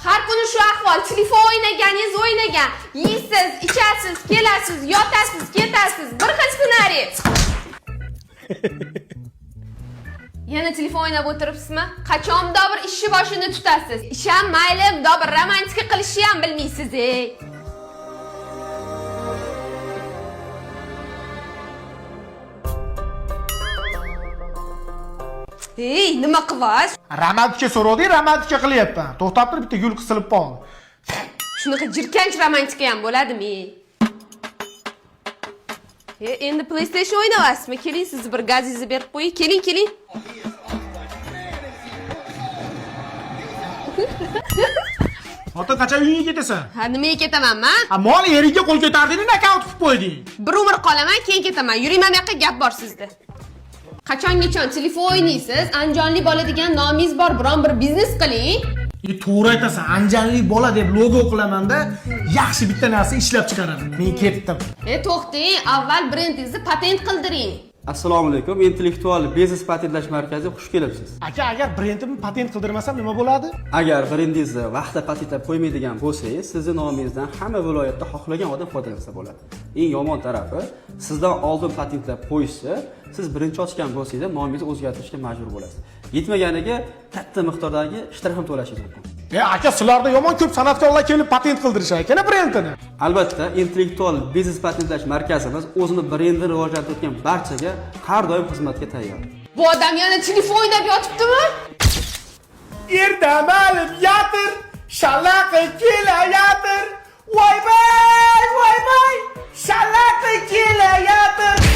Har kuni shu ahvol. Telefon o'ynaganingiz o'ynagan. Yeysiz, ichasiz, kelasiz, yotasiz, ketasiz. Bir xil ssenariy. Yana telefon o'ynab o'tiribsizmi? Qachonda bir ishni boshini tutasiz. Ish ham mayli, bir romantika qilishni ham bilmaysiz, ey. Ey, nima qilyapsiz? Romantika so'rovding, romantika qilyapman. To'xtab turib bitta gul qisilib qoldi. Shunaqa jirkanch romantika ham bo'ladimi? Endi PlayStation o'ynayapsizmi? Keling, sizni bir gazingizni berib qo'ying. Keling. Xotin qachon uyingga ketasan? Ha, nimaga ketamanman? Mol eriga qo'l ko'tarding, nokaut qilib qo'yding. Bir umr qolaman, keyin ketaman. Yuring, mana bu yoqqa gap bor sizda. Qachongacha telefon o'ynaysiz? Anjonli bola degan nomingiz bor, biron bir biznes qiling. To'g'ri aytasan, anjanli bola deb logo qilamanda, yaxshi bitta narsa ishlab chiqaraman. Men ketdim. To'xting, avval brendingizni patent qildiring. Assalomu alaykum. Intellektual biznes patentlash markaziga xush kelibsiz. Aka, agar brendimni patent qildirmasam nima bo'ladi? Agar brendingizni vaqtida patentlab qo'ymaydigan bo'lsangiz, sizning nomingizdan hamma viloyatda xohlagan odam foydalansa bo'ladi. Eng yomon tarafi, sizdan oldin patentlab qo'yishsa, siz birinchi ochgan bo'lsangiz, nomingizni o'zgartirishga majbur bo'lasiz. Yetmaganiga katta miqdordagi shtrix ham to'lashingiz mumkin. Aka, sizlarda yomon ko'p san'atkorlar kelib patent qildirishar ekan brendini. Albatta, intellektual biznes patentlash markazimiz o'zini brendini rivojlantirgan barchaga har doim xizmatga tayyor. Bu odam yana telefon o'ynab yotibdimi? Erdamalib yotir, shalaqi kelayotir. Voy, shalaqi kelayotir.